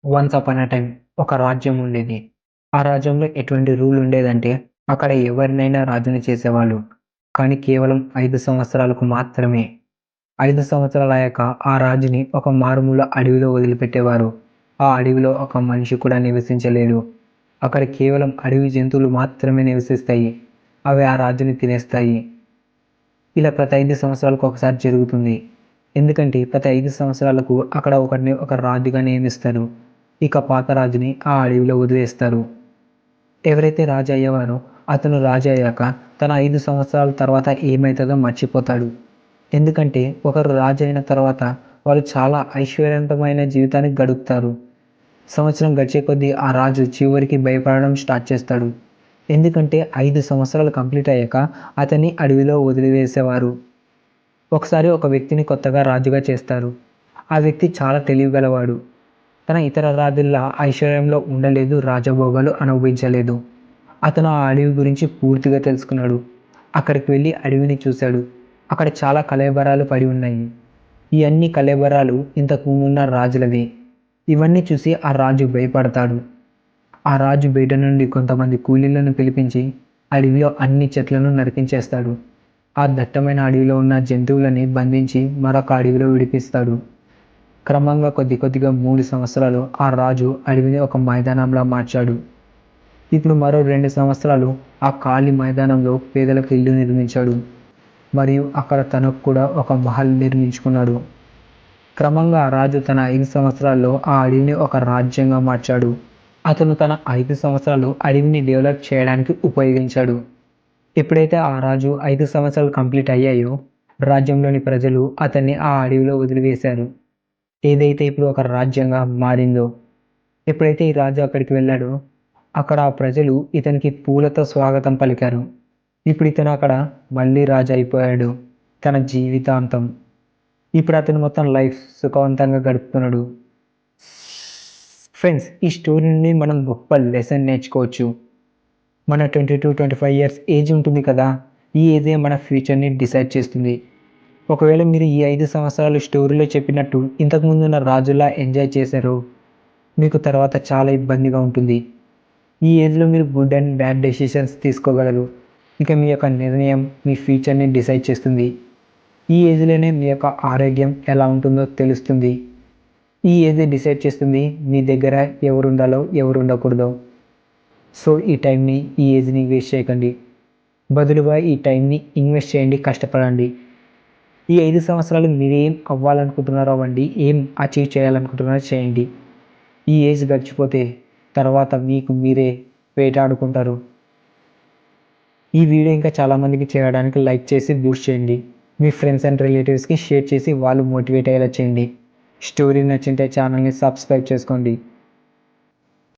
Once upon a time ఒక రాజ్యం ఉండేది. ఆ రాజ్యంలో ఎటువంటి రూల్ ఉండేదంటే, అక్కడ ఎవరినైనా రాజుని చేసేవాళ్ళు. కానీ కేవలం 5 సంవత్సరాలకు మాత్రమే. 5 సంవత్సరాలయ్యాక ఆ రాజుని ఒక మారుమూల అడవిలో వదిలిపెట్టేవారు. ఆ అడవిలో ఒక మనిషి కూడా నివసించలేడు. అక్కడ కేవలం అడవి జంతువులు మాత్రమే నివసిస్తాయి. అవి ఆ రాజుని తినేస్తాయి. ఇలా ప్రతి 5 సంవత్సరాలకు ఒకసారి జరుగుతుంది. ఎందుకంటే ప్రతి 5 సంవత్సరాలకు అక్కడ ఒకరిని ఒక రాజుగా నియమిస్తారు. ఇక పాత రాజుని ఆ అడవిలో వదిలేస్తారు. ఎవరైతే రాజు అయ్యేవారో అతను రాజు అయ్యాక తన 5 సంవత్సరాల తర్వాత ఏమవుతుందో మర్చిపోతాడు. ఎందుకంటే ఒకరు రాజు అయిన తర్వాత వాళ్ళు చాలా ఐశ్వర్యవంతమైన జీవితాన్ని గడుపుతారు. సంవత్సరం గడిచే కొద్దీ ఆ రాజు చివరికి భయపడడం స్టార్ట్ చేస్తాడు. ఎందుకంటే 5 సంవత్సరాలు కంప్లీట్ అయ్యాక అతన్ని అడవిలో వదిలివేసేవారు. ఒకసారి ఒక వ్యక్తిని కొత్తగా రాజుగా చేస్తారు. ఆ వ్యక్తి చాలా తెలివిగలవాడు. తన ఇతర రాజుల్లా ఐశ్వర్యంలో ఉండలేదు, రాజభోగాలు అనుభవించలేదు. అతను ఆ అడవి గురించి పూర్తిగా తెలుసుకున్నాడు. అక్కడికి వెళ్ళి అడవిని చూశాడు. అక్కడ చాలా కళేబరాలు పడి ఉన్నాయి. ఈ అన్ని కళేబరాలు ఇంతకు ముందున్న రాజులవి. ఇవన్నీ చూసి ఆ రాజు భయపడతాడు. ఆ రాజు బయట నుండి కొంతమంది కూలీలను పిలిపించి అడవిలో అన్ని చెట్లను నరికించేస్తాడు. ఆ దట్టమైన అడవిలో ఉన్న జంతువులని బంధించి మరొక అడవిలో విడిపిస్తాడు. క్రమంగా కొద్దిగా 3 సంవత్సరాలు ఆ రాజు అడవిని ఒక మైదానంలా మార్చాడు. ఇప్పుడు మరో 2 సంవత్సరాలు ఆ ఖాళీ మైదానంలో పేదలకు ఇల్లు నిర్మించాడు. మరియు అక్కడ తనకు కూడా ఒక మహల్ నిర్మించుకున్నాడు. క్రమంగా ఆ రాజు తన 5 సంవత్సరాల్లో ఆ అడవిని ఒక రాజ్యంగా మార్చాడు. అతను తన 5 సంవత్సరాలు అడవిని డెవలప్ చేయడానికి ఉపయోగించాడు. ఎప్పుడైతే ఆ రాజు 5 సంవత్సరాలు కంప్లీట్ అయ్యాయో, రాజ్యంలోని ప్రజలు అతన్ని ఆ అడవిలో వదిలివేశారు. ఏదైతే ఇప్పుడు ఒక రాజ్యంగా మారిందో. ఎప్పుడైతే ఈ రాజు అక్కడికి వెళ్ళాడో, అక్కడ ఆ ప్రజలు ఇతనికి పూలతో స్వాగతం పలికారు. ఇప్పుడు ఇతను అక్కడ మళ్ళీ రాజు అయిపోయాడు తన జీవితాంతం. ఇప్పుడు అతను మొత్తం లైఫ్ సుఖవంతంగా గడుపుతున్నాడు. ఫ్రెండ్స్, ఈ స్టోరీ నుండి మనం గొప్ప లెసన్ నేర్చుకోవచ్చు. మన 22-25 ఇయర్స్ ఏజ్ ఉంటుంది కదా, ఈ ఏజే మన ఫ్యూచర్ని డిసైడ్ చేస్తుంది. ఒకవేళ మీరు ఈ 5 సంవత్సరాలు స్టోరీలో చెప్పినట్టు ఇంతకుముందు ఉన్న రాజులా ఎంజాయ్ చేశారో, మీకు తర్వాత చాలా ఇబ్బందిగా ఉంటుంది. ఈ ఏజ్లో మీరు గుడ్ అండ్ బ్యాడ్ డెసిషన్స్ తీసుకోగలరు. ఇక మీ యొక్క నిర్ణయం మీ ఫ్యూచర్ని డిసైడ్ చేస్తుంది. ఈ ఏజ్లోనే మీ యొక్క ఆరోగ్యం ఎలా ఉంటుందో తెలుస్తుంది. ఈ ఏజ్ డిసైడ్ చేస్తుంది మీ దగ్గర ఎవరు ఉండాలో ఎవరు ఉండకూడదో. సో ఈ టైంని, ఈ ఏజ్ని వేస్ట్ చేయకండి. బదులుగా ఈ టైంని ఇన్వెస్ట్ చేయండి, కష్టపడండి. ఈ 5 సంవత్సరాలు మీరు ఏం అవ్వాలనుకుంటున్నారో అవ్వండి, ఏం అచీవ్ చేయాలనుకుంటున్నారో చేయండి. ఈ ఏజ్ గడిచిపోతే తర్వాత మీకు మీరే వేటాడుకుంటారు. ఈ వీడియో ఇంకా చాలామందికి చేయడానికి లైక్ చేసి బూస్ట్ చేయండి. మీ ఫ్రెండ్స్ అండ్ రిలేటివ్స్కి షేర్ చేసి వాళ్ళు మోటివేట్ అయ్యేలా చేయండి. స్టోరీ నచ్చింటే ఛానల్ని సబ్స్క్రైబ్ చేసుకోండి.